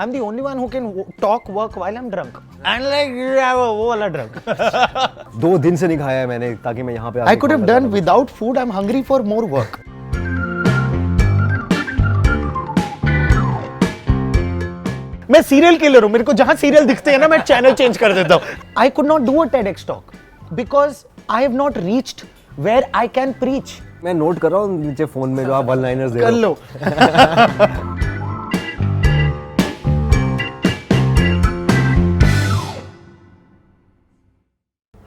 I'm the only one who can talk work while I'm drunk. And like वो वाला drunk. 2 दिन से नहीं खाया है मैंने ताकि मैं यहाँ पे I could have done without food. I'm hungry for more work. मैं serial killer हूँ. मेरे को जहाँ serial दिखते हैं ना मैं channel change कर देता हूँ. I could not do a TEDx talk because I have not reached where I can preach. मैं नोट कर रहा हूँ नीचे फोन में जो आप वन लाइनर्स दे रहे हो. कर लो.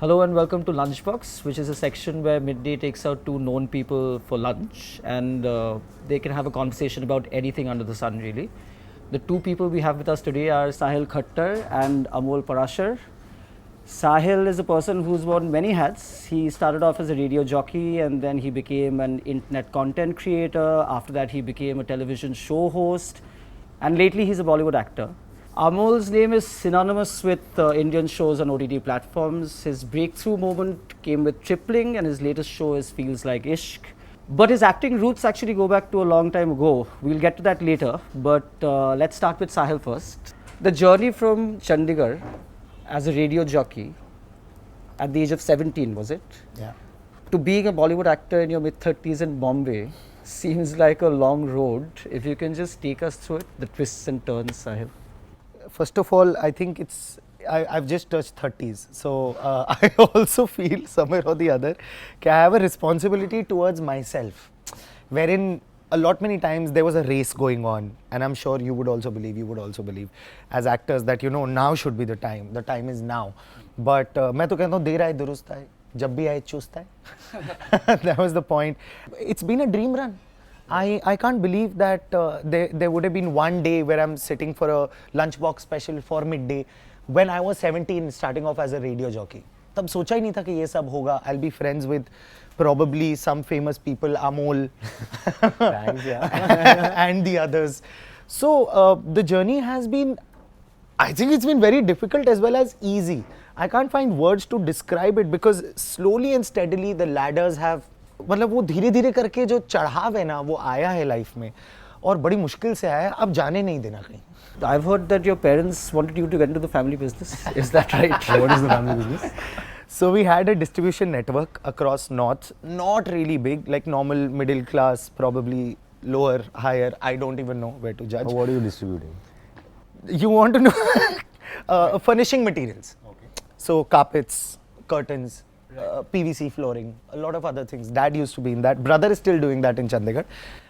Hello and welcome to Lunchbox, which is a section where Midday takes out 2 known people for lunch and they can have a conversation about anything under the sun really. The 2 people we have with us today are Sahil Khattar and Amol Parashar. Sahil is a person who's worn many hats. He started off as a radio jockey and then he became an internet content creator. After that he became a television show host and lately he's a Bollywood actor. Amol's name is synonymous with Indian shows on OTT platforms. His breakthrough moment came with Tripling and his latest show is Feels Like Ishq. But his acting roots actually go back to a long time ago. We'll get to that later, but let's start with Sahil first. The journey from Chandigarh as a radio jockey at the age of 17, was it? Yeah. To being a Bollywood actor in your mid-30s in Bombay seems like a long road. If you can just take us through it, the twists and turns, Sahil. First of all, I think I've just touched 30s. So I also feel somewhere or the other that I have a responsibility towards myself. Wherein a lot many times there was a race going on. And I'm sure you would also believe as actors that now should be the time is now. But मैं तो कहता हूँ देर आए दुरुस्त आए, जब भी आए चुस्त आए. That was the point. It's been a dream run. I can't believe that there would have been one day where I'm sitting for a lunchbox special for Midday when I was 17 starting off as a radio jockey. तब सोचा ही नहीं था कि ये सब होगा. I'll be friends with probably some famous people, Amol Thanks, yeah. and the others. So the journey has been, I think it's been very difficult as well as easy. I can't find words to describe it because slowly and steadily the ladders have मतलब वो धीरे धीरे करके जो चढ़ाव है ना वो आया है लाइफ में और बड़ी मुश्किल से आया है. अब जाने नहीं देना कहीं. I've heard that your parents wanted you to get into the family business. Is that right? What is the family business? So we had a distribution network across north, not really big, like normal middle class, probably lower, higher. I don't even know where to judge. What are you distributing? You want to know? Furnishing materials. Okay. So carpets, curtains, PVC flooring, a lot of other things. Dad used to be in that. Brother is still doing that in Chandigarh.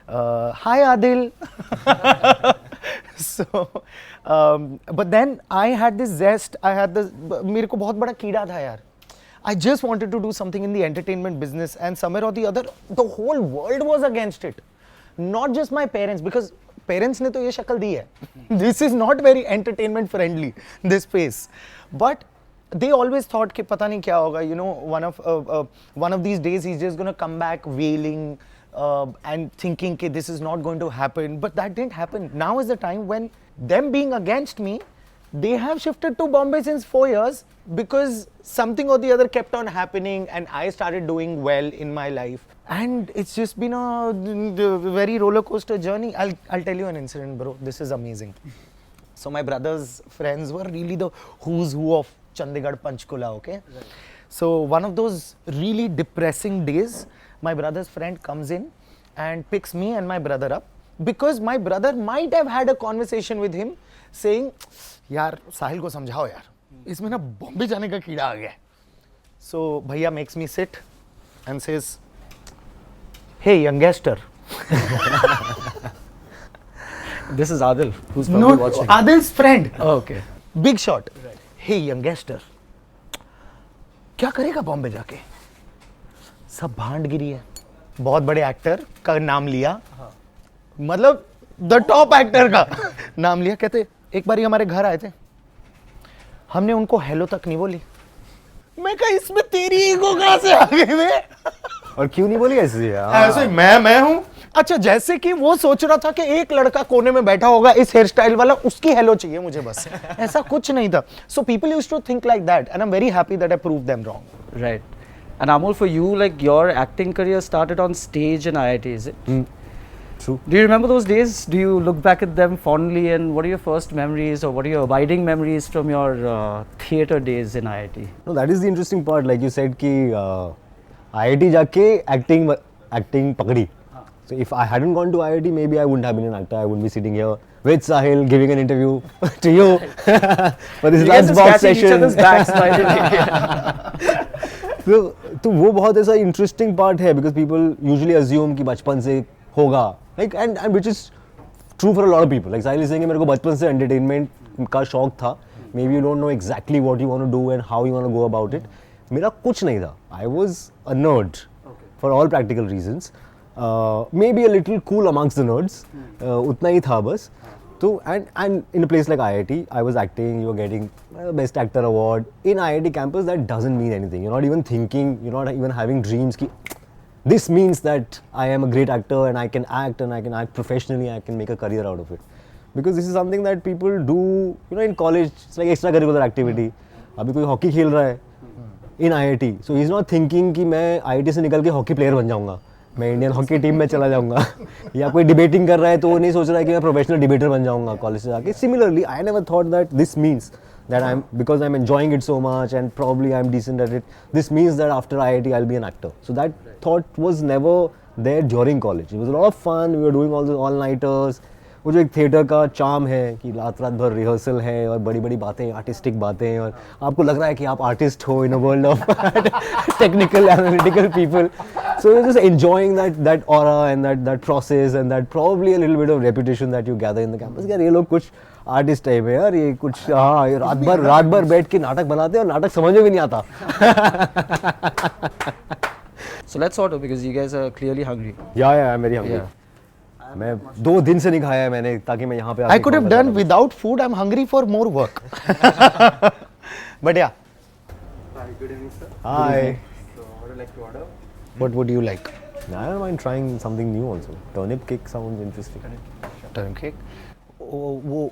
Hi Adil. So, but then I had this zest. I had this. मेरे को बहुत बड़ा कीड़ा था यार. I just wanted to do something in the entertainment business, and somewhere or the other, the whole world was against it. Not just my parents, because parents ने तो ये शक्ल दी है. This is not very entertainment friendly, this space. But they always thought कि पता नहीं क्या होगा. One of these days he's just going to come back wailing and thinking कि this is not going to happen. But that didn't happen. Now is the time when them being against me, they have shifted to Bombay since 4 years because something or the other kept on happening and I started doing well in my life. And it's just been a very roller coaster journey. I'll tell you an incident, bro. This is amazing. So my brother's friends were really the who's who of Chandigarh Panchkula, okay? Right. So one of those really depressing days, my brother's friend comes in and picks me and my brother up because my brother might have had a conversation with him saying, यार साहिल को समझाओ यार, इसमें ना बॉम्बे जाने का कीड़ा आ गया. So भैया makes me sit and says, hey youngster. This is Adil, who's probably watching. Adil's friend. Oh, okay. Big shot. Right. Hey youngster, क्या करेगा बॉम्बे जाके? सब भांडगिरी है. बहुत बड़े एक्टर का नाम लिया, मतलब द टॉप एक्टर का नाम लिया. कहते एक बार हमारे घर आए थे, हमने उनको हेलो तक नहीं बोली. मैं कहा इसमें तेरी ईगो कहां से आ गई वे? और क्यों नहीं बोली ऐसे? ऐसे मैं हूं. अच्छा, जैसे कि वो सोच रहा था कि एक लड़का कोने में बैठा होगा इस हेयर स्टाइल वाला, उसकी हेलो चाहिए मुझे बस. ऐसा कुछ नहीं था. So people used to think like that and I am very happy that I proved them wrong. Right. And Amol, for you, like your acting career started on stage in IIT, is it? True. Do you remember those days? Do you look back at them fondly, and what are your first memories, or what are your abiding memories from your theatre days in IIT? No, that is the interesting part. Like you said, कि IIT जाके acting पकड़ी. So if I hadn't gone to IIT, maybe I wouldn't have been an actor. I wouldn't be sitting here with Sahil giving an interview to you for this lunchbox session. Each other's backs, by the way. तो वो बहुत ऐसा interesting part है because people usually assume कि बचपन से होगा, like and which is true for a lot of people. Like Sahil is saying कि मेरे को बचपन से entertainment का शौक था. Maybe you don't know exactly what you want to do and how you want to go about it. मेरा कुछ नहीं था. I was a nerd for all practical reasons. Maybe a little cool amongst the nerds. उतना ही था बस. So and in a place like IIT, I was acting. You were getting best actor award in IIT campus. That doesn't mean anything. You're not even thinking. You're not even having dreams. Ki, this means that I am a great actor and I can act professionally. I can make a career out of it. Because this is something that people do. You know, in college, it's like extracurricular activity. अभी कोई hockey खेल रहा है in IIT. So he's not thinking कि मैं IIT से निकल के hockey player बन जाऊँगा. मैं इंडियन हॉकी टीम में चला जाऊंगा या कोई डिबेटिंग कर रहा है तो वो नहीं सोच रहा है कि मैं प्रोफेशनल डिबेटर बन जाऊंगा कॉलेज से जाके. Similarly I never thought that this means that I'm because I'm enjoying it so much and probably I'm decent at it, this means that after IIT I'll be an actor. So that thought was never there during college. It was a lot of fun. We were doing all the all-nighters. वो जो एक theatre का charm है कि रात भर rehearsal है और बड़ी बड़ी बातें, आर्टिस्टिक बातें, और आपको लग रहा है कि आप आर्टिस्ट हो in a world of technical analytical people. So you're just enjoying that aura and that process and that probably a little bit of reputation that you gather in the campus. यार ये लोग कुछ artist type है यार, ये कुछ हाँ ये रात भर बैठ के नाटक बनाते हैं और नाटक समझ में भी नहीं आता. So let's order because you guys are clearly hungry. Yeah, I'm very hungry. Yeah. मैं 2 दिन से नहीं खाया है मैंने ताकि मैं यहाँ पे I could have done without food. I'm hungry for more work. But yeah. Hi, good evening, sir. Hi. So, what would you like to order? What would you like? I don't mind trying something new also. Turnip cake sounds interesting. Turnip cake. वो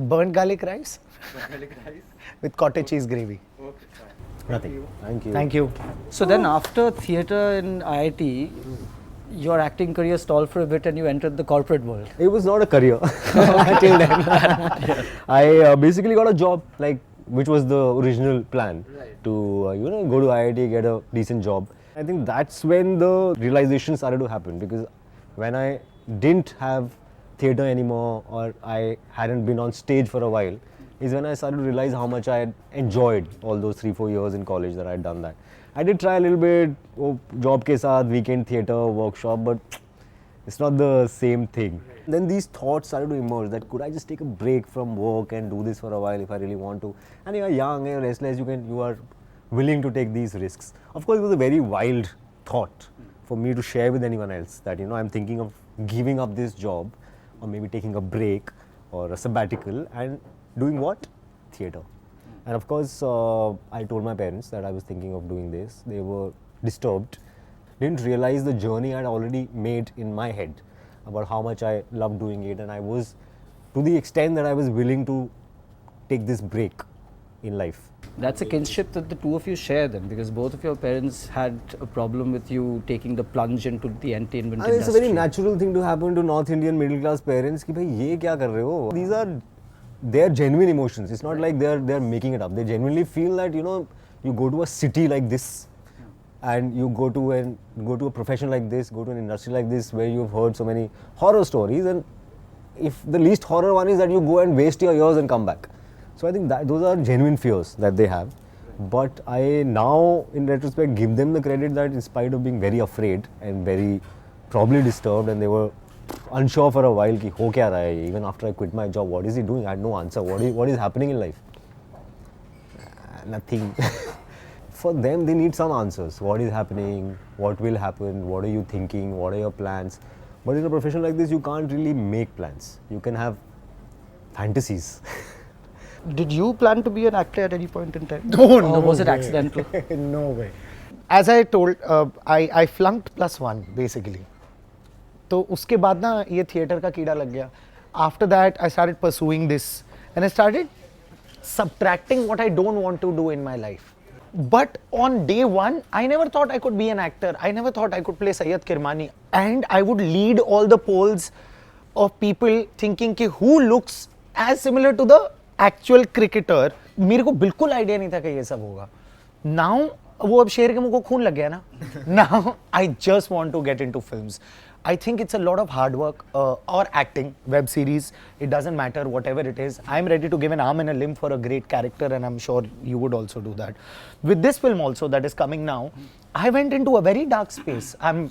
burnt garlic rice Garlic rice. with cottage cheese gravy. Okay, fine. Nothing. Thank you. Thank you. So then after theatre in IIT, your acting career stalled for a bit and you entered the corporate world. It was not a career till then. I basically got a job, like which was the original plan to go to IIT, get a decent job. I think that's when the realization started to happen, because when I didn't have theatre anymore or I hadn't been on stage for a while is when I started to realize how much I had enjoyed all those 3-4 years in college that I had done that. I did try a little bit, job ke saath, weekend theatre, workshop, but it's not the same thing. Then these thoughts started to emerge that could I just take a break from work and do this for a while if I really want to. And you're young, you're restless, you are willing to take these risks. Of course, it was a very wild thought for me to share with anyone else that I'm thinking of giving up this job or maybe taking a break or a sabbatical and doing what? Theatre. And of course, I told my parents that I was thinking of doing this. They were disturbed. Didn't realize the journey I had already made in my head about how much I loved doing it, and I was to the extent that I was willing to take this break in life. That's a kinship that the two of you share then, because both of your parents had a problem with you taking the plunge into the entertainment industry. It's a very natural thing to happen to North Indian middle class parents कि भाई ये क्या कर रहे हो? These are their genuine emotions. It's not like they're making it up. They genuinely feel that you go to a city like this and you go to a profession like this, go to an industry like this where you've heard so many horror stories, and if the least horror one is that you go and waste your years and come back. So I think that those are genuine fears that they have. But I now in retrospect give them the credit that in spite of being very afraid and very probably disturbed, and they were unsure for a while कि हो क्या रहा है, even after I quit my job, what is he doing? I had no answer. What is happening in life? Nothing. For them, they need some answers. What is happening? What will happen? What are you thinking? What are your plans? But in a profession like this, you can't really make plans. You can have fantasies. Did you plan to be an actor at any point in time? No, Or no was it way. accidental? No way. As I told, I flunked +1 basically. तो उसके बाद ना ये theatre का कीड़ा लग गया. After that, I started pursuing this and I started subtracting what I don't want to do in my life. But on day one, I never thought I could be an actor. I never thought I could play Sayyid Kirmani. And I would lead all the polls of people thinking कि who looks as similar to the actual cricketer. मेरे को बिल्कुल idea नहीं था कि ये सब होगा. Now वो अब शेर के मुंह को खून लग गया ना. Now I just want to get into films. I think it's a lot of hard work or acting, web series. It doesn't matter, whatever it is. I'm ready to give an arm and a limb for a great character, and I'm sure you would also do that. With this film also that is coming now, I went into a very dark space. I'm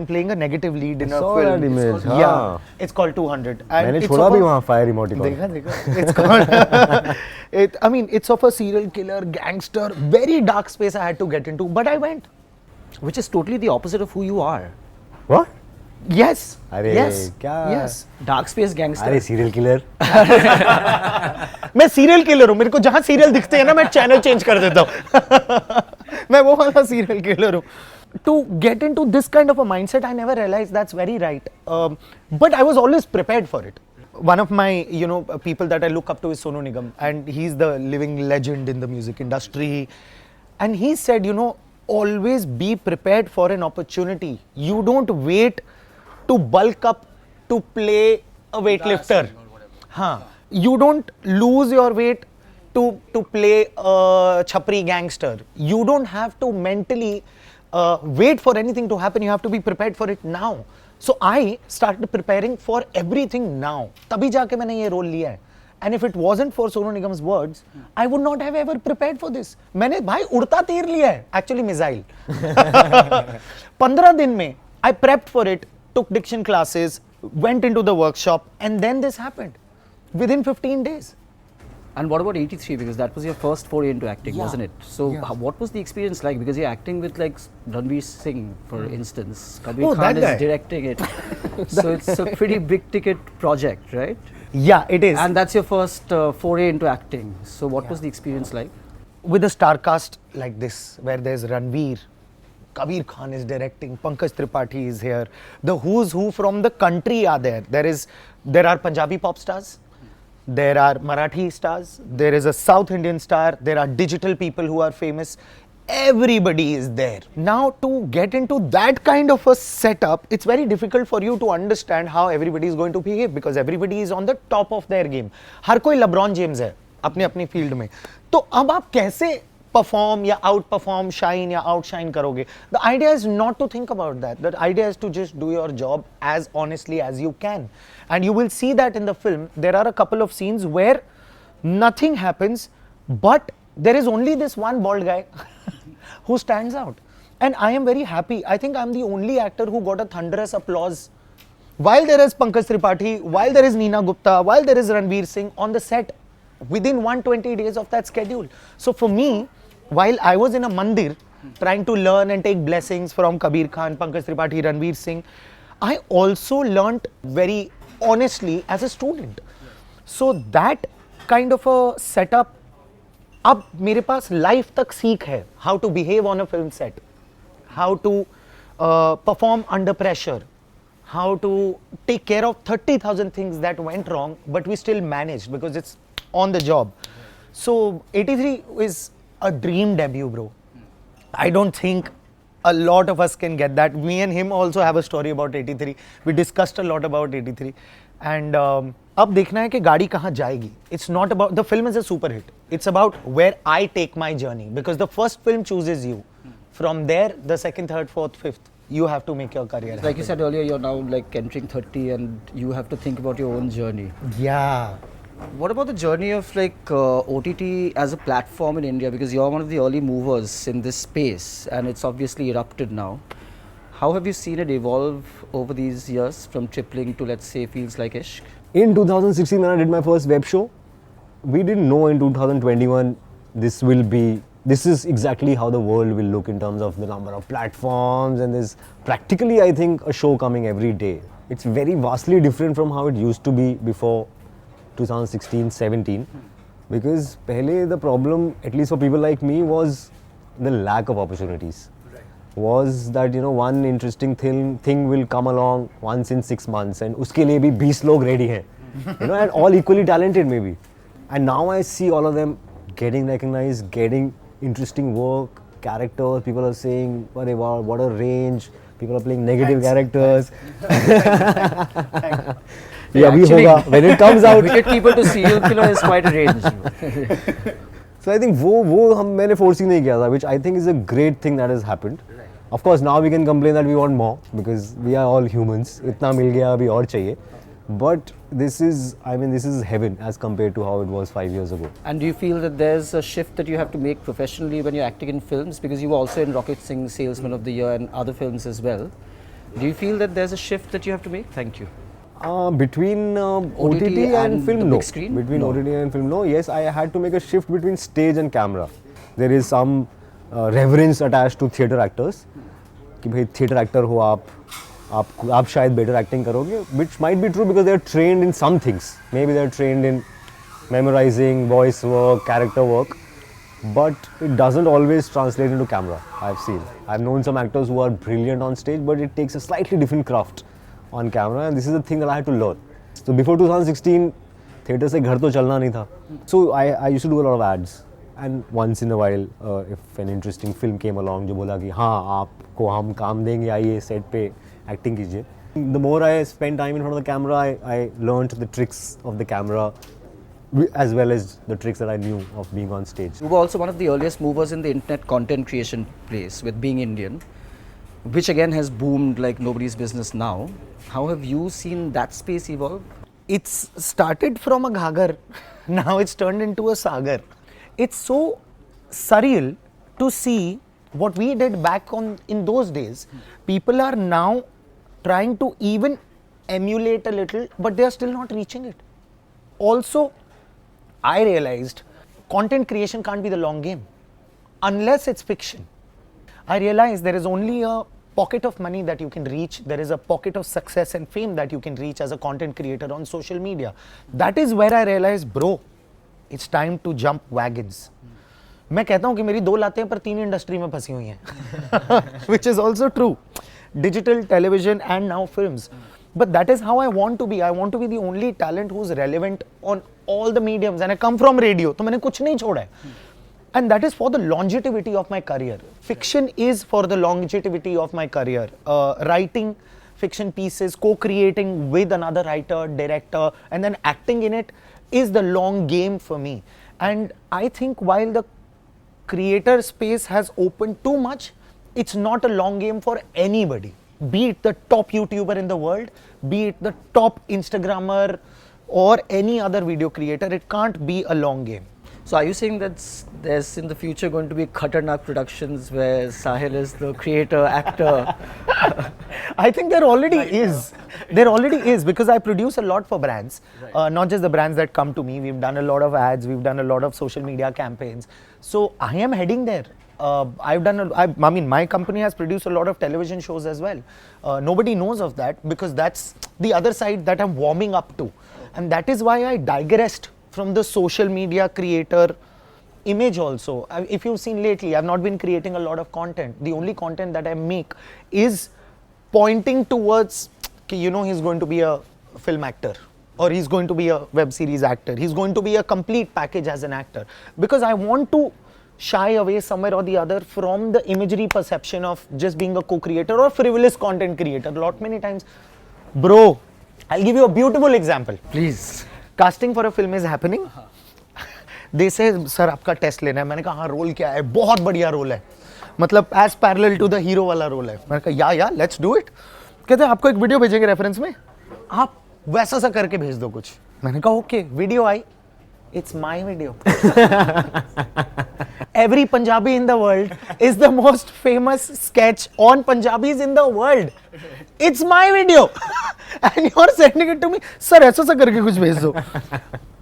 playing a negative lead in a saw film. that image, हाँ. Yeah, it's called 200. And मैंने it's छोड़ा of भी a- वहाँ fire emoticon. देखा. It's called. I mean, it's of a serial killer, gangster, very dark space I had to get into, but I went. Which is totally the opposite of who you are. What? Yes. अरे yes. क्या? Yes. Dark space gangster. अरे serial killer. मैं serial killer हूँ. मेरे को जहाँ serial दिखते हैं ना मैं चैनल चेंज कर देता हूँ. मैं वो वाला सीरियल किलर हूँ. To get into this kind of a mindset, I never realized that's very right. But I was always prepared for it. One of my, people that I look up to is Sonu Nigam, and he's the living legend in the music industry. And he said, always be prepared for an opportunity. You don't wait to bulk up to play a weightlifter. You don't lose your weight to play a chhapri gangster. You don't have to mentally wait for anything to happen. You have to be prepared for it now. So I started preparing for everything now. तभी जाके मैंने ये role लिया है. And if it wasn't for Sonu Nigam's words, I would not have ever prepared for this. मैंने भाई उड़ता तीर लिया है, actually missile. 15 दिन में I prepped for it, took diction classes, went into the workshop, and then this happened within 15 days. And what about 83? Because that was your first foray into acting, Yeah. wasn't it? So Yeah. what was the experience like? Because you're acting with like Ranveer Singh, for instance. Kabir Oh, Khan that is guy. directing it. So it's a pretty big ticket project, right? Yeah, it is. And that's your first foray into acting. So what was the experience like? With a star cast like this, where there's Ranveer, Kabir Khan is directing, Pankaj Tripathi is here, the who's who from the country are there. There are Punjabi pop stars, there are Marathi stars, there is a South Indian star, there are digital people who are famous. Everybody is there. Now to get into that kind of a setup, it's very difficult for you to understand how everybody is going to behave, because everybody is on the top of their game. हर कोई LeBron James है अपने अपनी field में. तो अब आप कैसे perform या आउट परफॉर्म, शाइन या आउटशाइन करोगे? The idea is not to think about that. The idea is to just do your job as honestly as you can, and you will see that in the film. There are a couple of scenes where nothing happens, but there is only this one bald guy who stands out, and I am very happy. I think I'm the only actor who got a thunderous applause while there is Pankaj Tripathi, while there is Neena Gupta, while there is Ranveer Singh on the set within 120 days of that schedule. So for me, while I was in a mandir trying to learn and take blessings from Kabir Khan, Pankaj Tripathi, Ranveer Singh, I also learnt very honestly as a student. So that kind of a setup, अब मेरे पास life तक सीख है, how to behave on a film set, how to perform under pressure, how to take care of 30,000 things that went wrong, but we still managed because it's on the job. So 83 is a dream debut, bro. I don't think a lot of us can get that. Me and him also have a story about 83. We discussed a lot about 83. And अब देखना है कि गाड़ी कहाँ जाएगी. It's not about, the film is a super hit. It's about where I take my journey, because the first film chooses you. From there, the second, third, fourth, fifth, you have to make your career Like you happen. said earlier, you're now like entering 30 and you have to think about your own journey. Yeah. What about the journey of like OTT as a platform in India? Because you're one of the early movers in this space and it's obviously erupted now. How have you seen it evolve over these years from tripling to, let's say, Feels Like Ishq? In 2016, when I did my first web show, we didn't know in 2021 this is exactly how the world will look in terms of the number of platforms, and there's practically, I think, a show coming every day. It's very vastly different from how it used to be before 2016-17, because pehle the problem, at least for people like me, was the lack of opportunities. Was that one interesting thing will come along once in 6 months, and uske liye bhi 20 log ready hain, and all equally talented maybe. And now I see all of them getting recognized, getting interesting work, characters. People are saying, "Arey wow, what a range." People are playing negative characters. Yeah, we hoga when it comes out. Wicketkeeper to serial killer is quite a range. So I think वो हम मैंने foresee नहीं किया था, which I think is a great thing that has happened. Of course, now we can complain that we want more because we are all humans. इतना मिल गया अभी और चाहिए. But this is heaven as compared to how it was 5 years ago. And do you feel that there's a shift that you have to make professionally when you're acting in films? Because you were also in Rocket Singh Salesman of the Year and other films as well. Do you feel that there's a shift that you have to make? Thank you. Between OTT and film, the no. big screen? Between No. OTT and film, no. Yes, I had to make a shift between stage and camera. There is some reverence attached to theatre actors. कि भाई theatre actor हो आप शायद better acting करोगे, which might be true because they are trained in some things. Maybe they are trained in memorizing, voice work, character work, but it doesn't always translate into camera. I've seen. I've known some actors who are brilliant on stage, but it takes a slightly different craft on camera, and this is the thing that I had to learn. So before 2016, theatre से घर तो चलना नहीं था. So I used to do a lot of ads, and once in a while, if an interesting film came along, जो बोला कि हाँ आपको हम काम देंगे, आइए set पे acting कीजिए. The more I spent time in front of the camera, I learned the tricks of the camera, as well as the tricks that I knew of being on stage. You were also one of the earliest movers in the internet content creation place with Being Indian, which again has boomed like nobody's business now. How have you seen that space evolve? It's started from a ghagar, now it's turned into a sagar. It's so surreal to see what we did back in those days. People are now trying to even emulate a little, but they are still not reaching it. Also, I realized content creation can't be the long game unless it's fiction. I realized there is only a pocket of money that you can reach. There is a pocket of success and fame that you can reach as a content creator on social media. That is where I realized, bro, it's time to jump wagons. मैं कहता हूँ कि मेरी 2 लातें पर 3 industry में फंसी हुई हैं, which is also true. Digital, television and now films. But that is how I want to be. I want to be the only talent who's relevant on all the mediums. And I come from radio, तो मैंने कुछ नहीं छोड़ा है. And that is for the longevity of my career. Fiction is for the longevity of my career. Writing fiction pieces, co-creating with another writer, director, and then acting in it is the long game for me. And I think while the creator space has opened too much, it's not a long game for anybody. Be it the top YouTuber in the world, be it the top Instagrammer or any other video creator, it can't be a long game. So are you saying that there's in the future going to be Khattarnak Productions where Sahil is the creator, actor? I think there already is. There already is, because I produce a lot for brands, not just the brands that come to me. We've done a lot of ads, we've done a lot of social media campaigns. So I am heading there. I mean, my company has produced a lot of television shows as well. Nobody knows of that because that's the other side that I'm warming up to. And that is why I digressed from the social media creator image also. If you've seen lately, I've not been creating a lot of content. The only content that I make is pointing towards, you know, he's going to be a film actor or he's going to be a web series actor. He's going to be a complete package as an actor, because I want to shy away somewhere or the other from the imagery perception of just being a co-creator or frivolous content creator. Many times, bro, I'll give you a beautiful example. Please. Casting for a film is happening. They say, sir, आपका test लेना है. मैंने कहा हाँ, role क्या है? बहुत बढ़िया रोल है, मतलब as parallel to the hero वाला रोल है. मैंने कहा या let's do it. कहते हैं आपको एक वीडियो भेजेंगे रेफरेंस में, आप वैसा सा करके भेज दो कुछ. मैंने कहा okay. Video I. It's my video. Every Punjabi in the world is the most famous sketch on Punjabis in the world. It's my video. And you're sending it to me. Sir, ऐसा सा करके कुछ भेज दो.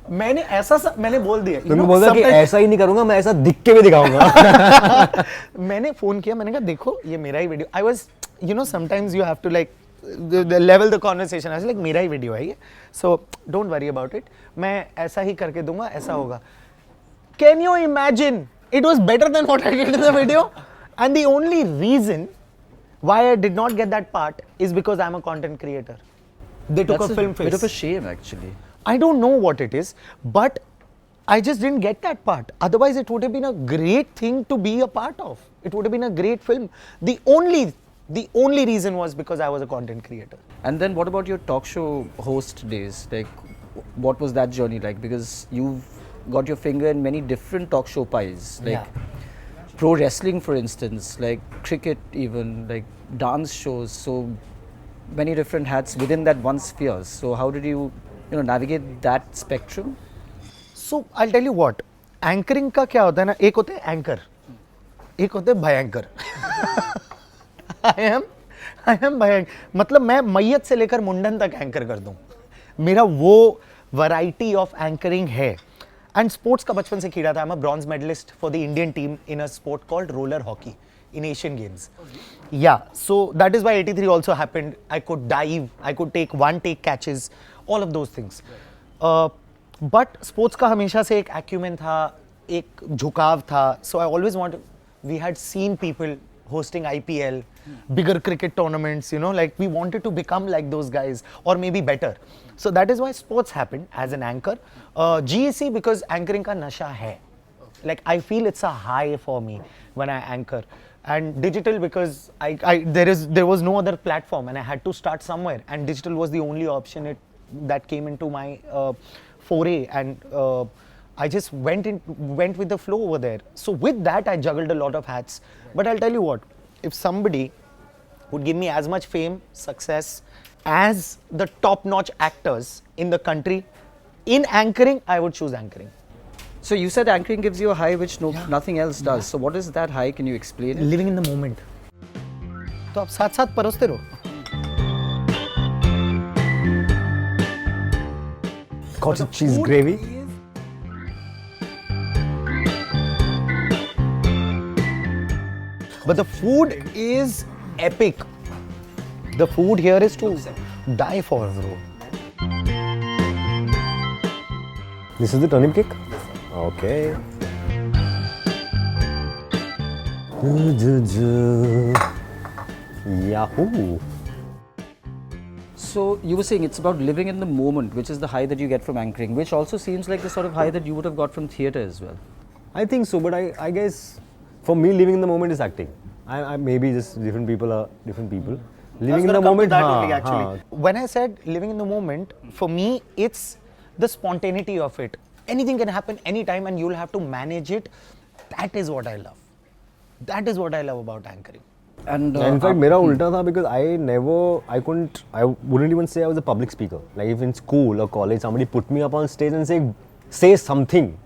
मैंने बोल दिया. तुमने बोला कि ऐसा ही नहीं करूंगा, मैं ऐसा दिख के भी दिखाऊंगा. मैंने फोन किया, मैंने कहा देखो ये मेरा ही video. I was, you know, sometimes you have to like the level the conversation. I was like मेरा ही वीडियो है ये, so don't worry about it. मैं ऐसा ही करके दूंगा, ऐसा होगा. Can you imagine? It was better than what I did in the video. And the only reason why I did not get that part is because I'm a content creator. They took That's a film bit face. of a shame actually. I don't know what it is, but I just didn't get that part. Otherwise, it would have been a great thing to be a part of. It would have been a great film. The only reason was because I was a content creator. And then what about your talk show host days? Like, what was that journey like? Because you've got your finger in many different talk show pies, like Yeah. pro wrestling, for instance, like cricket, even like dance shows. So many different hats within that one sphere. So how did you navigate that spectrum? So I'll tell you what. Anchoring का क्या होता है ना? एक होते हैं anchor, एक होते हैं भयंकर. I am भयंकर. मतलब मैं मैयत से लेकर मुंडन तक एंकर कर दूं. मेरा वो वैरायटी ऑफ एंकरिंग है. एंड स्पोर्ट्स का बचपन से कीड़ा था. I am a bronze medallist for the Indian team in a sport called roller hockey in Asian Games. Yeah, so that is why 83 also happened. I could dive, I could take one take catches, all of those things. But sports का हमेशा से एक acumen था, एक झुकाव था. So I always wanted, we had seen people hosting IPL, bigger cricket tournaments, like we wanted to become like those guys or maybe better. So that is why sports happened as an anchor. GEC because anchoring का नशा है. Like I feel it's a high for me when I anchor. And digital because there was no other platform and I had to start somewhere, and digital was the only option that came into my foray, and I just went with the flow over there. So with that I juggled a lot of hats. But I'll tell you what, if somebody would give me as much fame, success as the top-notch actors in the country in anchoring, I would choose anchoring. So you said anchoring gives you a high which nothing else does. So what is that high? Can you explain it? Living in the moment. तो आप साथ साथ परोसते रहो. Cottage cheese gravy. But the food is epic. The food here is to die for, bro. This is the turnip cake? Okay. Yahoo! So you were saying it's about living in the moment, which is the high that you get from anchoring, which also seems like the sort of high that you would have got from theatre as well. I think so, but I guess for me living in the moment is acting. I maybe just different people are different people. Living in the moment, actually. When I said living in the moment, for me it's the spontaneity of it. Anything can happen anytime and you'll have to manage it. That is what I love. That is what I love about anchoring. And in fact, मेरा उल्टा था because I wouldn't even say I was a public speaker. Like if in school or college somebody put me up on stage and say something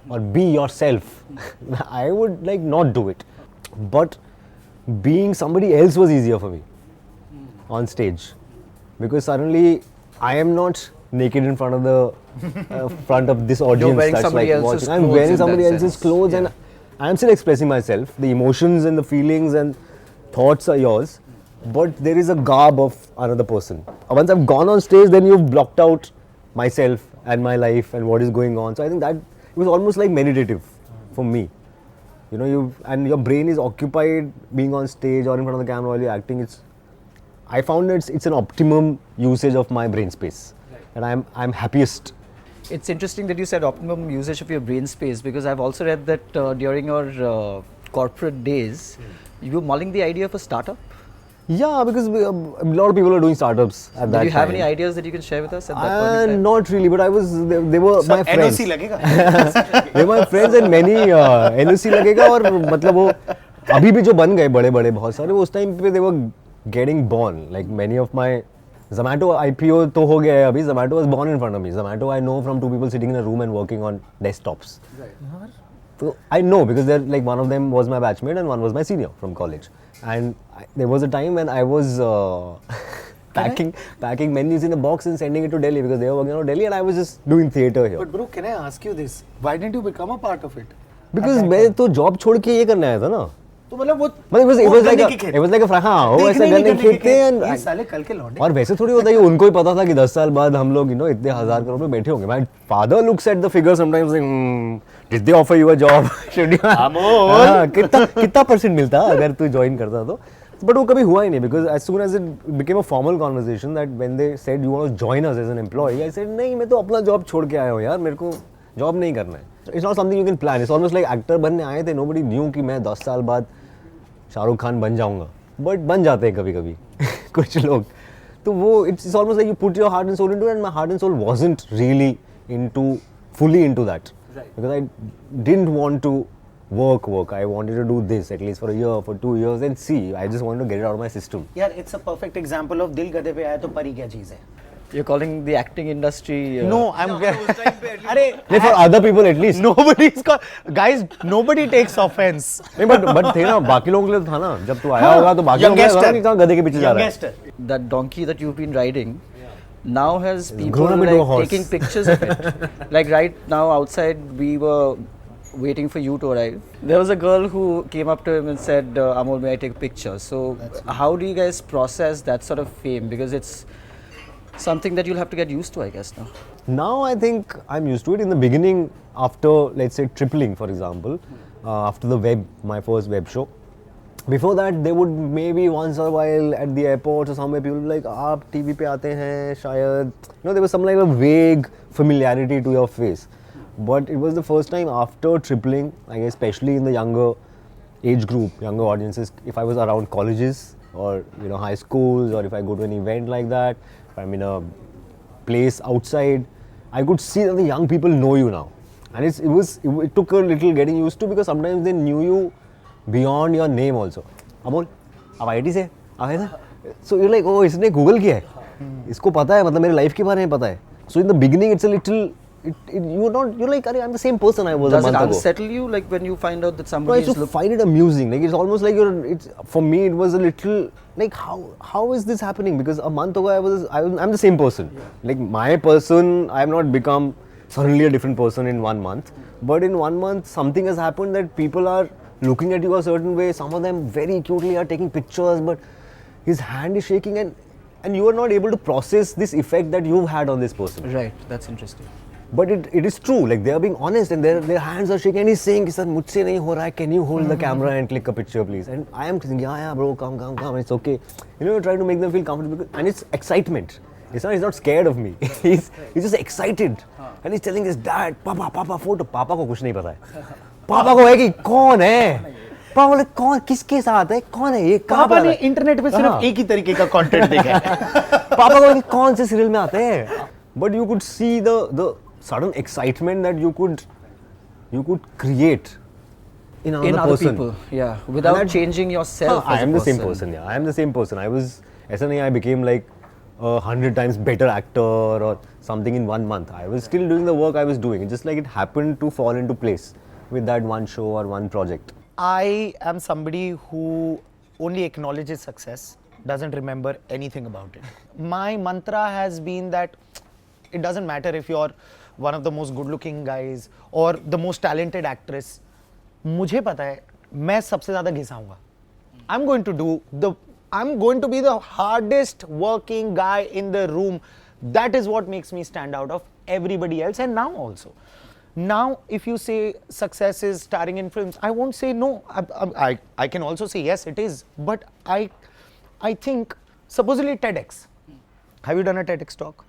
or be yourself, I would like not do it. But being somebody else was easier for me on stage because suddenly I am not naked in front of the front of this audience. You're wearing that's somebody like else's watching. I'm clothes wearing in somebody that else's sense. clothes and I'm still expressing myself. The emotions and the feelings and thoughts are yours, but there is a garb of another person. Once I've gone on stage, then you've blocked out myself and my life and what is going on. So I think that it was almost like meditative for me. You know, and your brain is occupied being on stage or in front of the camera while you're acting. I found it's an optimum usage of my brain space, and I'm happiest. it's interesting that you said optimum usage of your brain space, because I've also read that during your corporate days, you were mulling the idea of a startup. Yeah, because a lot of people are doing startups at that time. Do you have any ideas that you can share with us at that point in time? Not really, but they were my friends. NOC लगेगा. They were my friends and many NOC लगेगा और मतलब वो अभी भी जो बन गए बड़े-बड़े बहुत सारे वो उस टाइम पे they were getting born. Like many of my Zomato IPO तो हो गया है अभी. Zomato was born in front of me. Zomato I know from two people sitting in a room and working on desktops. Right. So I know because they're like one of them was my batchmate and one was my senior from college. And there was a time when I was packing menus in a box and sending it to Delhi because they were working out Delhi and I was just doing theatre here. But bro, can I ask you this? Why didn't you become a part of it? Because मैं तो job छोड़ के ये करने आया था ना. तो मतलब वो it was like a हाँ वो ऐसा गन्ने की खेत थे and ये साले कल के लौंडे. और वैसे थोड़ी होता है उनको ही पता था कि 10 साल बाद हम लोग इतने 1000 करोड़ में बैठे होंगे. My father looks at the figure sometimes like did they offer you a job? कितना % मिलता अगर तू join करता तो. But वो कभी हुआ ही नहीं because as soon as it became a formal conversation that when they said you want to join us as an employee, I said नहीं मैं तो अपना job छोड़ के आया हूँ यार मेरे को जॉब नहीं करना है. It's not something you can plan. It's almost like actor बनने आए थे, nobody knew कि मैं 10 साल बाद शाहरुख खान बन जाऊंगा, but बन जाते हैं कभी-कभी कुछ लोग. तो वो it's almost like you put your heart and soul into it, and my heart and soul wasn't really fully into that. Right. Because I didn't want to work. I wanted to do this at least for a year, for 2 years, and see. I just wanted to get it out of my system. यार it's a perfect example of दिल गधे पे आया तो परी क्या चीज़ है. You're calling the acting industry. No, I'm. अरे नहीं, for other people at least. nobody's got guys. Nobody takes offense. नहीं, but थे ना, बाकी लोगों के लिए तो था ना. जब तू आया होगा तो बाकी लोगों को लगा कि कहाँ गधे के पीछे जा रहा है. Youngster. That donkey that you've been riding now has people grown up into a like horse. taking pictures of it. Like right now outside we were waiting for you to arrive. There was a girl who came up to him and said, Amol, may I take a picture? So how do you guys process that sort of fame? Because it's something that you'll have to get used to, I guess, now. Now I think I'm used to it. In the beginning, after let's say tripling, for example, after my first web show, before that they would maybe once in a while at the airport or somewhere people would be like, "आप TV पे आते हैं शायद." There was some like a vague familiarity to your face. But it was the first time after tripling, I guess, especially in the younger age group, younger audiences, if I was around colleges or high schools, or if I go to an event like that, if I'm in a place outside, I could see that the young people know you now, and it took a little getting used to, because sometimes they knew you beyond your name also. Amol, आप IT से आए ना? So you're like, oh, इसने Google किया है, इसको पता है, मतलब मेरे life के बारे में पता है. So in the beginning, it's a little. You're like, I'm the same person I was Does a it month ago. unsettle you, like when you find out that No, I somebody used is to looking? find it amusing. Like, it's almost like for me, it was a little like, how is this happening? Because a month ago I'm the same person. Like my person, I have not become suddenly a different person in 1 month. But in 1 month, something has happened that people are looking at you a certain way. Some of them very cutely are taking pictures, but his hand is shaking, and you are not able to process this effect that you've had on this person. Right, that's interesting. But it is true, like they are being honest, and their hands are shaking, and he's saying, "Sir, mujhse nahi ho raha hai, can you hold the camera and click a picture please?" And I am thinking, yeah bro, come, it's okay. You're trying to make them feel comfortable, and it's excitement. He's not scared of me. he's just excited. And he's telling his dad, Papa, photo. Papa को कुछ नहीं पता है. Papa को है कि कौन है? पापा बोले कौन, किसके साथ है, कौन है ये, कहाँ पापा ने इंटरनेट पे सिर्फ एक ही तरीके का कंटेंट देखा है. पापा को कौन से सीरियल में आते हैं. But you could see the sudden excitement that you could create in another other person. people, yeah, without changing yourself. I as am a the same person. person. Yeah, I am the same person. ऐसा नहीं I became like 100 times better actor or something in 1 month. I was still doing the work I was doing. It's just like it happened to fall into place with that one show or one project. I am somebody who only acknowledges success, doesn't remember anything about it. My mantra has been that it doesn't matter if you're one of the most good-looking guys or the most talented actress. मुझे पता है, मैं सबसे ज़्यादा घिसाऊंगा. I'm going to be the hardest working guy in the room. That is what makes me stand out of everybody else, and now also. Now, if you say success is starring in films, I won't say no. I can also say yes, it is. But I think, supposedly TEDx. Have you done a TEDx talk?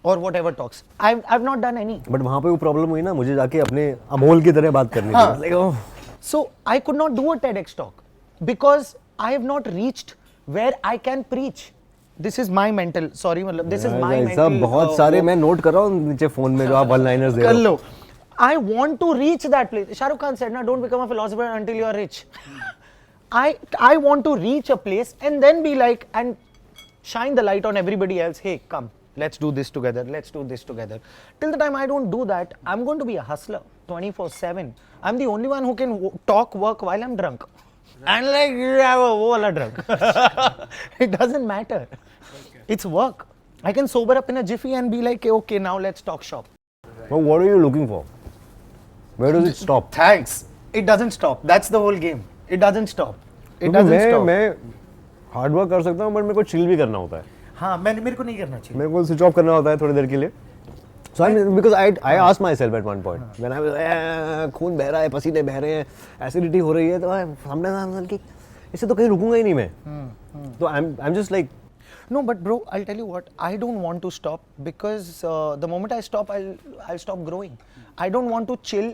Or whatever talks. I've not done any. But वहाँ पे वो problem हुई ना, मुझे जाके अपने अमोल की तरह बात करनी थी. Like, oh. So I could not do a TEDx talk because I have not reached where I can preach. This is my mental. Sorry, मतलब this is my mental. सब बहुत सारे मैं नोट कर रहा हूँ नीचे फोन में जो आप one-liners दे रहे हो. कर लो. I want to reach that place. Shah Rukh Khan said, "Na, don't become a philosopher until you are rich." I want to reach a place and then be like and shine the light on everybody else. Hey, come. Let's do this together. Let's do this together. Till the time I don't do that, I'm going to be a hustler 24/7. I'm the only one who can talk work while I'm drunk. And like, you have a whole drunk. It doesn't matter. It's work. I can sober up in a jiffy and be like, okay, now let's talk shop. Well, what are you looking for? Where does it stop? Thanks. It doesn't stop. That's the whole game. It doesn't stop. It doesn't stop. मैं hard work कर सकता हूँ, but मेरे को chill भी करना होता है. हाँ, मेरे को नहीं करना चाहिए. मेरे को स्विच ऑफ करना होता है थोड़ी देर के लिए. So because I asked myself at one point when I was खून बह रहा है, पसीने बह रहे हैं, एसिडिटी हो रही है, तो सामने कि इससे तो कहीं रुकूंगा ही नहीं मैं. तो I'm just like No, but bro, I'll tell you what. I don't want to stop because the moment I stop, I'll stop growing. I don't want to chill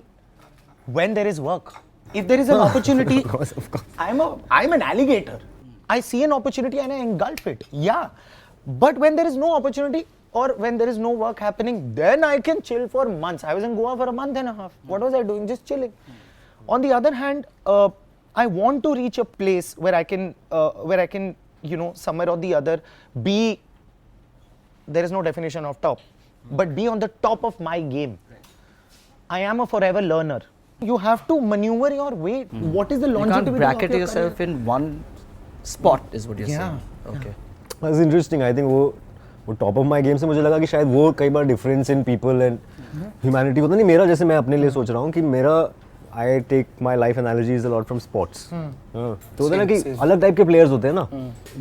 when there is work. If there is an opportunity, of course. I'm an alligator. I see an opportunity and I engulf it. Yeah, but when there is no opportunity or when there is no work happening, then I can chill for months. I was in Goa for a month and a half. What was I doing? Just chilling. On the other hand, I want to reach a place where I can, somewhere or the other, be. There is no definition of top, but be on the top of my game. I am a forever learner. You have to maneuver your way. What is the You longevity can't of bracket your yourself career? in one spot, is what you're Yeah. saying. Okay. That's interesting. I think वो top of my game से मुझे लगा कि शायद वो कई बार difference in people and humanity होता नहीं मेरा जैसे मैं अपने लिए सोच रहा हूँ कि मेरा I take my life analogies a lot from sports तो होता है ना कि अलग टाइप के प्लेयर्स होते हैं ना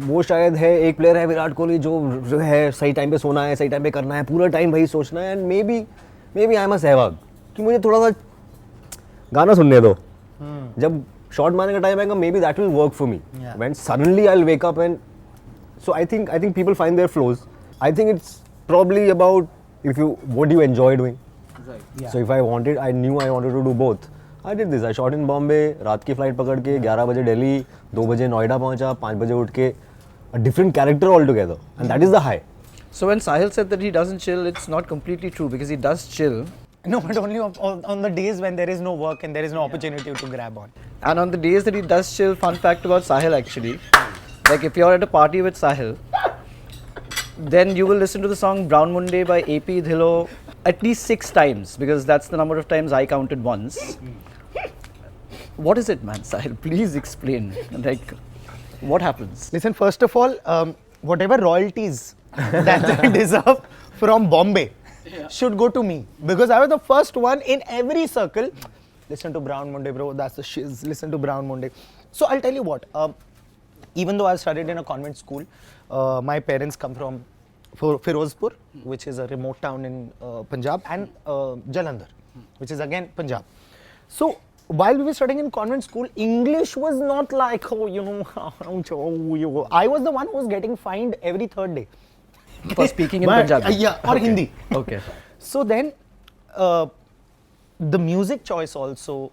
वो शायद है एक प्लेयर है विराट कोहली जो है सही टाइम पे सोना है सही टाइम पे करना है पूरा टाइम वही सोचना है and maybe I am a Sehwag कि मुझे थोड़ा सा गाना सुनने दो जब शॉट मारने का टाइम आएगा may be that will work for me when suddenly I will wake up and so I think people find their flows. I think it's probably about what you enjoy doing. Right. Yeah. So if I knew I wanted to do both. I did this. I shot in Bombay, रात की flight पकड़ के 11 बजे दिल्ली, 2 बजे नोएडा पहुंचा, 5 बजे उठ के a different character altogether, and that is the high. So when Sahil said that he doesn't chill, it's not completely true because he does chill. No, but only on the days when there is no work and there is no opportunity to grab on. And on the days that he does chill, fun fact about Sahil actually, like if you're at a party with Sahil, then you will listen to the song Brown Monday by AP Dhillon at least 6 times because that's the number of times I counted once. What is it, man, Sahil? Please explain. Like, what happens? Listen, first of all, whatever royalties that they deserve from Bombay should go to me because I was the first one in every circle. Listen to Brown Monday, bro. That's the shiz. Listen to Brown Monday. So I'll tell you what. Even though I studied in a convent school, my parents come from Firozpur, which is a remote town in Punjab, and Jalandhar, which is again Punjab. So while we were studying in convent school, English was not like, I was the one who was getting fined every 3rd day. For speaking in Punjabi? Yeah, or Hindi. Okay. So then, the music choice also,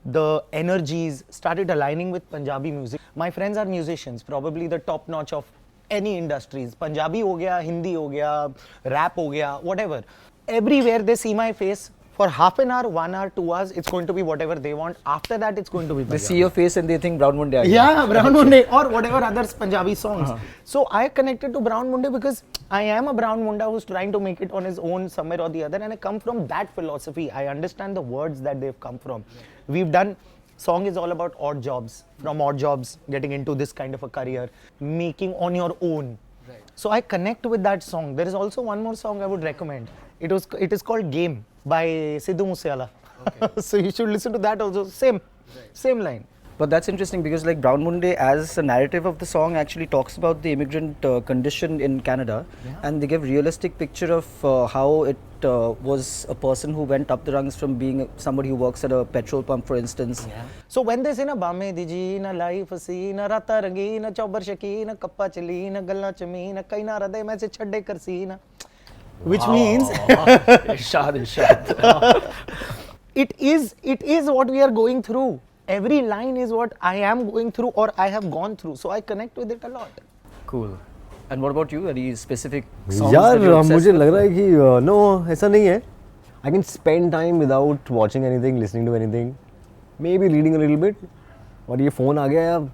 the energies started aligning with Punjabi music. My friends are musicians, probably the top notch of any industries. Punjabi ho gaya, Hindi ho gaya, rap ho gaya, whatever. Everywhere they see my face, for half an hour, 1 hour, 2 hours, it's going to be whatever they want. After that, it's going to be They Punjabi. see your face and they think Brown Monday. again. Yeah, Brown Monday or whatever other Punjabi songs. So I connected to Brown Monday because I am a Brown Munda who's trying to make it on his own somewhere or the other, and I come from that philosophy. I understand the words that they've come from. We've done, song is all about odd jobs, from odd jobs getting into this kind of a career, making on your own. Right. So I connect with that song. There is also one more song I would recommend. It is called Game by Sidhu Moosewala. Okay. So you should listen to that also. Same line. But that's interesting because like Brown Monday as a narrative of the song actually talks about the immigrant condition in Canada, and they give realistic picture of how it was a person who went up the rungs from being somebody who works at a petrol pump, for instance. So when they say na baame diji na life si na rata rangi na chaubar shaki na kappa chali na galla chami na kai na raday main se chadde karsi na, which means Irshad. it is what we are going through. Every line is what I am going through or I have gone through. So I connect with it a lot. Cool. And what about you? Any specific songs यार that you're obsessed मुझे with? लग रहा है कि no ऐसा नहीं है. I can spend time without watching anything, listening to anything, maybe reading a little bit. और ये phone आ गया यार,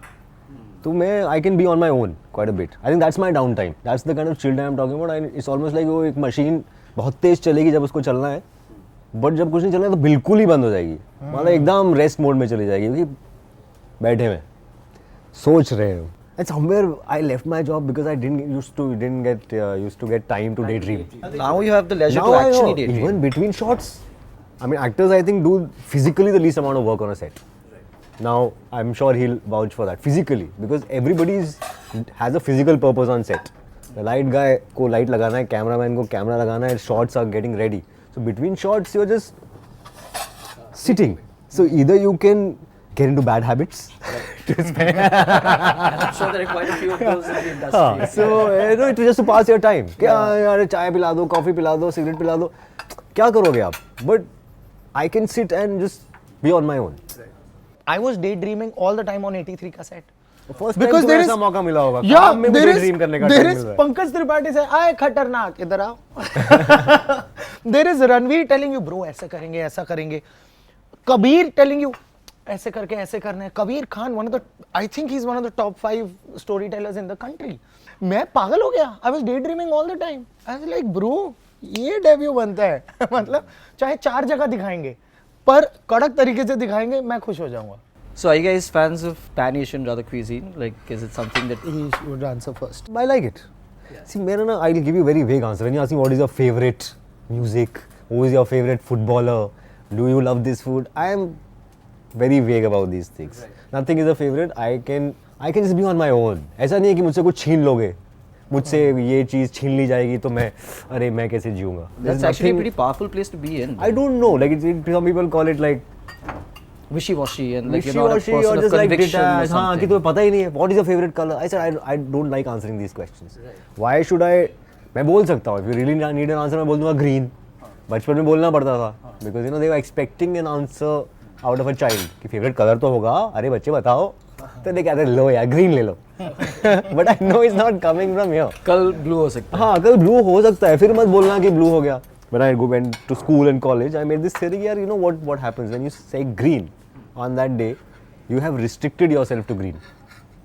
तो मैं I can be on my own quite a bit. I think that's my downtime. That's the kind of chill time I'm talking about. And it's almost like वो एक machine बहुत तेज चलेगी जब उसको चलना है, बट जब कुछ नहीं चलना है तो बिल्कुल ही बंद हो जाएगी. मतलब एकदम रेस्ट मोड में चली जाएगी क्योंकि बैठे हुए सोच रहे हो. And somewhere I left my job because I didn't used to get time to daydream. Now you have the leisure Now to I know, actually daydream. even between shots. I mean, actors I think do physically the least amount of work on a set. Now I'm sure he'll vouch for that physically because everybody has a physical purpose on set. The light guy को light लगाना है, cameraman को camera लगाना है, shots are getting ready. So between shots you're just sitting. So either you can get into bad habits I'm sure there are quite a few of those in the industry. So you know, it was just to pass your time. क्या यार चाय पिला दो, coffee पिला दो, cigarette पिला दो, क्या करोगे आप? But I can sit and just be on my own. I was daydreaming all the time on 83 cassette. First Because time there तो is ऐसा मौका मिला होगा. yeah, काम में मुझे there is ड्रीम करने का there time is मिल रहा है. Pankaj Tripathi say, "आए खतरनाक इधर आओ." There is Ranveer telling you, bro ऐसा करेंगे, ऐसा करेंगे. Kabir telling you, ऐसे करके ऐसे करना है. Kabir Khan, one of the, I think he's one of the top 5 storytellers in the country. मैं पागल हो गया. I was daydreaming all the time. I was like, bro, ये debut बनता है. मतलब चाहे 4 जगह दिखाएंगे, पर कड़क तरीके से दिखाएंगे, मैं खुश हो जाऊंगा. So are you guys fans of pan-Asian rather cuisine? Like, is it something that... He should answer first. I like it. See, मेरा ना, I'll give you a very vague answer. When you ask me what is your favorite music, who is your favorite footballer, do you love this food? I am very vague about these things. Nothing is a favorite. I can just be on my own. ऐसा नहीं है कि मुझसे कुछ छीन लोगे. मुझसे ये चीज छीन ली जाएगी तो मैं कैसे जीऊंगा? That's actually a pretty powerful place to be in. I don't know. Like some people call it like Wishy-washy and like you're not a wishy-washy person or of just like conviction or detached. हाँ कि something. तुम्हें पता ही नहीं है. What is your favorite color? I said I don't like answering these questions. Why should I? मैं बोल सकता हूँ. If you really need an answer, मैं बोल दूँगा green. बचपन में बोलना पड़ता था. Because you know they were expecting an answer out of a child. कि favorite color तो होगा. अरे बच्चे बताओ. तो they कहते लो यार green ले लो. But I know it's not coming from here. कल blue हो सकता है. हाँ कल blue हो सकता है. फिर मत बोलना कि blue हो गया. When I went to school and college, I made this theory यार, you know what happens when you say green on that day, you have restricted yourself to green.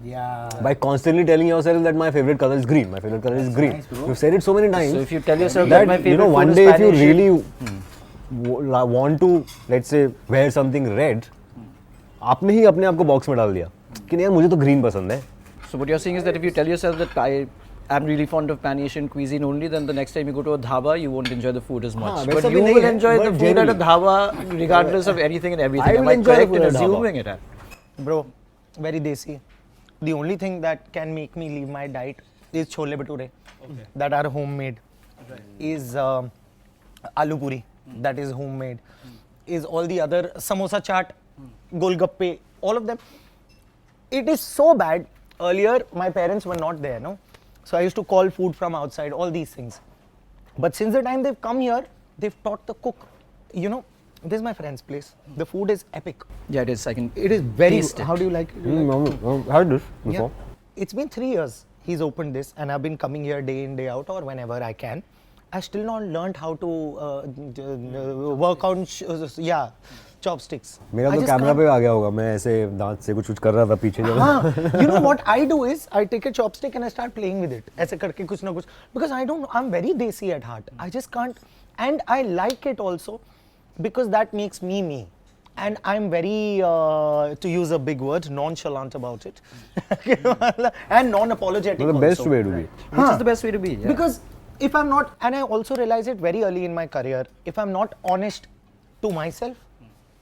Yeah. By constantly telling yourself that my favorite color is green, my favorite color is green. You've said it so many times. So if you tell yourself that my favorite you know, one food day is if you pan-Asian, really want to, let's say, wear something red, आपने ही अपने आप को box में डाल दिया कि नहीं यार मुझे तो ग्रीन पसंद है. So what you're saying is that if you tell yourself that I'm really fond of pan-Asian cuisine only, then the next time you go to a dhaba, you won't enjoy the food as much. वैसा But भी you नहीं will है, enjoy the but food at a generally. dhaba regardless of anything and everything. I Am will I enjoy the correct food in at dhaba. assuming it? Bro, very desi. The only thing that can make me leave my diet is chole bhature that are homemade. Is aloo puri that is homemade. Is all the other samosa chaat, golgappe, all of them. It is so bad. Earlier, my parents were not there, no? So I used to call food from outside, all these things. But since the time they've come here, they've taught the cook. You know, this is my friend's place. The food is epic. Yeah, it is. I can. It is very. taste it. How do you like it? I've had this before. Yeah. It's been 3 years he's opened this, and I've been coming here day in, day out, or whenever I can. I still not learned how to work on chopsticks. मेरा I तो just camera can't- पे आ गया होगा. मैं ऐसे दांत से कुछ कर रहा था पीछे जब. हाँ, you know what I do is I take a chopstick and I start playing with it. ऐसे करके कुछ ना कुछ, because I'm very desi at heart. I just can't, and I like it also because that makes me. And I'm very, to use a big word, nonchalant about it. And non-apologetic The also. best way to be. Which is the best way to be? Yeah. Because if I'm not, and I also realize it very early in my career, if I'm not honest to myself,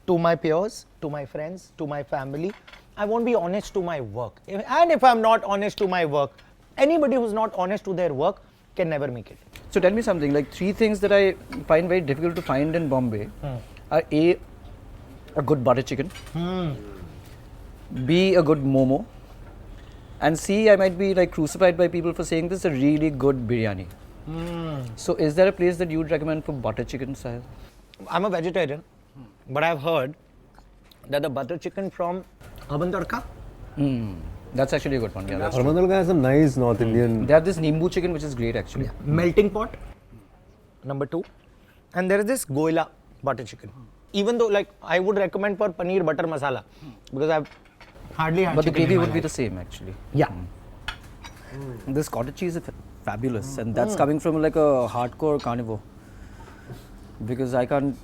to my peers, to my friends, to my family, I won't be honest to my work. And if I'm not honest to my work, anybody who's not honest to their work can never make it. So tell me something, like 3 things that I find very difficult to find in Bombay are a good butter chicken, B, a good momo, and C, I might be like crucified by people for saying this, a really good biryani. So is there a place that you would recommend for butter chicken, Sahil? I'm a vegetarian, but I've heard that the butter chicken from Urban Tadka, That's actually a good one. Yeah, that's true. Harmangal has some nice North Indian. They have this Nimbu chicken which is great actually. melting pot, number 2, and there is this Goila butter chicken. Even though, like, I would recommend for paneer butter masala because I've hardly had But the chicken in gravy my would be life. the same actually. Yeah. This cottage cheese is fabulous, and that's coming from like a hardcore carnivore. Because I can't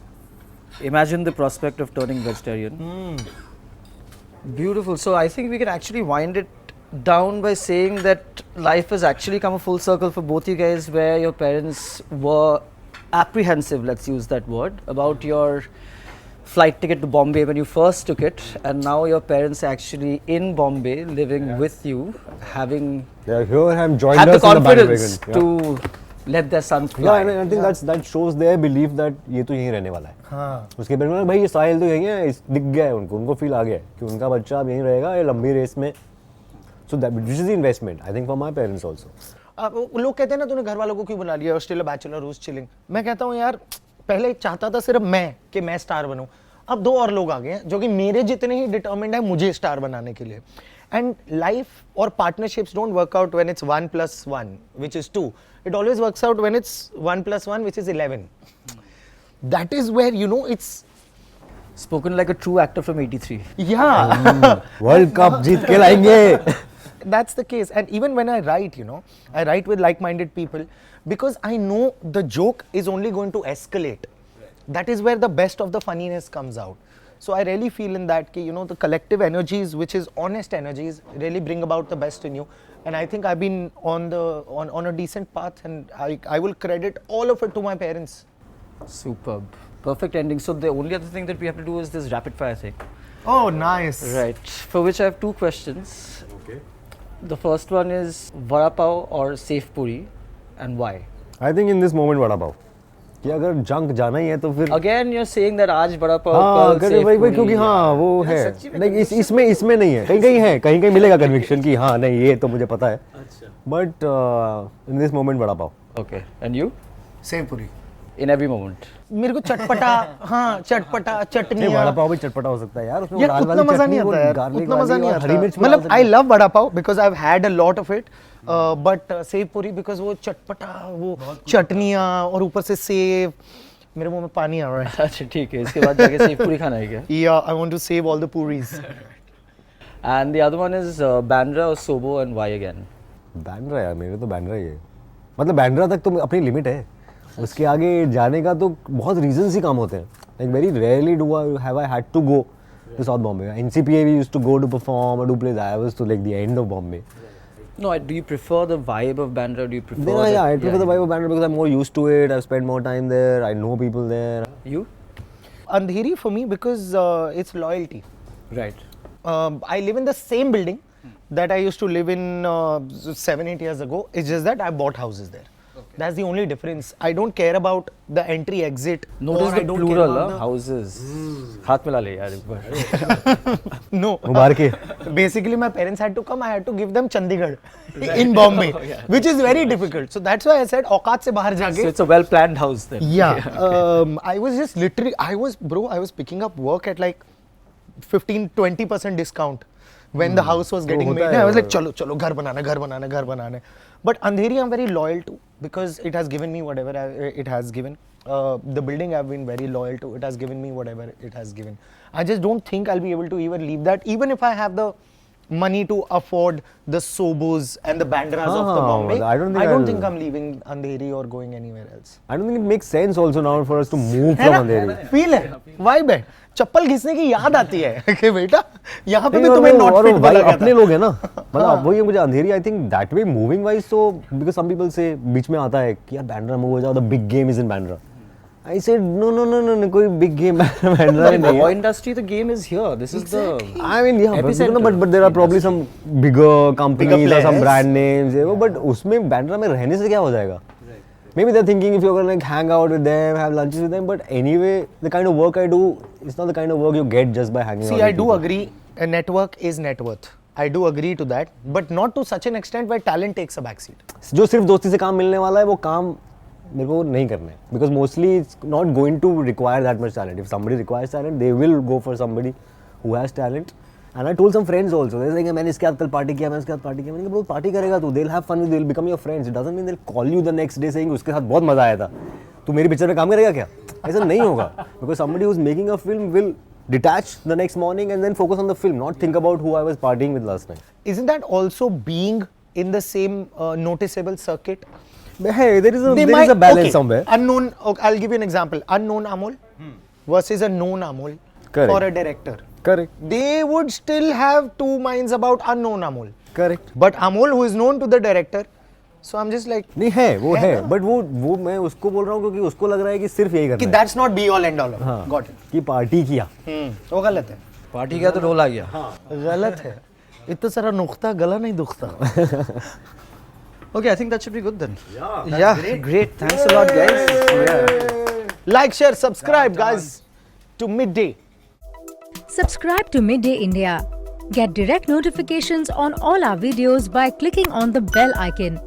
imagine the prospect of turning vegetarian. Beautiful. So I think we can actually wind it down by saying that life has actually come a full circle for both you guys, where your parents were apprehensive, let's use that word, about your flight ticket to Bombay when you first took it, and now your parents are actually in Bombay living with you, having Yeah, here I'm joined had the us in the confidence bandwagon. to let their sons fly. Yeah, and I think that shows their belief that ये तो यहीं रहने वाला है. हाँ. उसके बाद में भाई ये साहिल तो यहीं है, दिख गया है उनको फील आ गया है कि उनका बच्चा अब यहीं रहेगा ये लंबी रेस में. So that this is the investment I think for my parents also. लोग कहते हैं ना तूने घर वालों को क्यों बना लिया, still a bachelor who's chilling. मैं कहता हूँ यार पहले चाहता था सिर्फ मैं स्टार बनूं. अब 2 और लोग आ गए हैं जो कि मेरे जितने ही डिटर्मिन्ड है मुझे स्टार बनाने के लिए. एंड लाइफ और partnerships don't work out when it's 1 + 1 which is 2. It always works out when it's 1 + 1 which is 11. That is where you know it's Spoken like a true actor from 83. World Cup जीत के लाएंगे. That's the case. And even when I write, you know, I write with like-minded people because I know the joke is only going to escalate. That is where the best of the funniness comes out. So I really feel in that, you know, the collective energies, which is honest energies, really bring about the best in you. And I think I've been on a decent path, and I will credit all of it to my parents. Superb. Perfect ending. So the only other thing that we have to do is this rapid fire thing. Oh, nice. Right. For which I have 2 questions. Okay. The first one is vada pav or safe puri, and why? I think in this moment vada pav कि अगर junk जाना ही है तो फिर Again, you're saying that आज vada pav, हाँ कल करे safe भाई puri. क्योंकि हाँ वो है नहीं इसमें नहीं है कहीं नहीं मिलेगा कन्विक्शन कि हाँ नहीं ये तो मुझे पता है. But in this moment vada pav. Okay. And you? Save पूरी. In every moment. मेरे को चटपटा, हाँ चटपटा, चटनियाँ. वड़ा पाव भी चटपटा हो सकता है यार उसमें यार दाल उतना वाली मजा नहीं चटनी आता यार, गार्लिक उतना मजा नहीं हरी आता. मिर्च मतलब I love vada pav because I've had a lot of it, but save पूरी because वो चटपटा, वो चटनियाँ और ऊपर से सेव, मेरे मुंह में पानी आ रहा है. अच्छा ठीक है. इसके बाद जाके safe puri खाना है क्या? Yeah, I want to save all the puris. And the other one is Bandra or Sobo, and why again? Bandra यार मेरे तो बैंड्रा ही है. मतलब बैंड्रा तक तो अपनी लिमिट है, उसके आगे जाने का तो बहुत रीजंस ही काम होते हैं. Like very rarely do have I had to go to South Bombay. NCPA we used to go to perform और do plays. I was to like the end of Bombay. No, do you prefer the vibe of Bandra? Do you prefer? Yeah, I prefer the vibe of Bandra because I'm more used to it. I've spent more time there. I know people there. You? Andheri for me because it's loyalty. Right. I live in the same building that I used to live in 7-8 years ago. It's just that I bought houses there. That's the only difference. I don't care about the entry exit. Notice or the I don't plural, care about houses. हाथ मिला ले यार एक बार. No. मुबारक है. Basically, my parents had to come. I had to give them Chandigarh in Bombay, which is very difficult. So that's why I said औकात से बाहर जाके. So it's a well-planned house then. Yeah. I was just literally. I was picking up work at like 15-20% discount when the house was getting made. I was like, चलो घर बनाना. But Andheri I'm very loyal to because it has given me whatever it has given. The building I've been very loyal to. It has given me whatever it has given. I just don't think I'll be able to even leave that, even if I have the money to afford the Sobos and the Bandras of the Bombay. I don't think I'm leaving Andheri or going anywhere else. I don't think it makes sense also now for us to move from Andheri. Feel है, vibe है. चप्पल घिसने की याद आती है कि बेटा यहाँ पे भी तुम्हें नॉट फिट बोला गया था. अपने लोग हैं ना, मतलब वही मुझे Andheri I think that way moving wise. So because some people से बीच में आता है कि यार बैंड्रा मूव हो जाओ, the big game is in Bandra. I said no कोई big game बैंड्रा नहीं है. Boy industry, the game is here. This is the. I mean yeah, but there are probably some bigger companies or some brand names. But उसमें बैंड्रा में रहने से क्या हो जाएगा? Maybe they're thinking if you're gonna like hang out with them, have lunches with them. But anyway, the kind of work I do, it's not the kind of work you get just by hanging out. See, I do agree. A network is net worth. I do agree to that, but not to such an extent where talent takes a backseat. जो सिर्फ दोस्ती से काम मिलने वाला है वो काम मेरे को नहीं करना है. Because mostly it's not going to require that much talent. If somebody requires talent, they will go for somebody who has talent. And I told some friends also. They're saying मैंने इसके साथ कल पार्टी किया, मैंने इसके साथ party किया. मैंने कहा bro पार्टी करेगा तू, they'll have fun with you, they'll become your friends. It doesn't mean they'll call you the next day saying उसके साथ बहुत मजा आया था. तू मेरी पिक्चर में काम करेगा क्या? ऐसा नहीं होगा. Because somebody who's making a film will detach the next morning and then focus on the film, not think about who I was partying with last night. Isn't that also being in the same noticeable circuit? Hey, there is a balance somewhere. Unknown. Okay, I'll give you an example. Unknown Amol versus a known Amol. Correct. For a director. Correct. They would still have two minds about unknown Amol. Correct. But Amol, who is known to the director, so I'm just like. नहीं है वो है, but वो मैं उसको बोल रहा हूँ क्योंकि उसको लग रहा है कि सिर्फ यही करना है. That's not be all end all. हाँ. Got it. कि पार्टी किया. वो गलत है. पार्टी किया तो ढोल आ गया. गलत है. इतना सारा नुक्ता गला नहीं दुखता. Okay, I think that should be good then. Yeah, Great. Thanks a lot, guys. Yeah. Like, share, subscribe, guys, to Midday. Subscribe to Midday India. Get direct notifications on all our videos by clicking on the bell icon.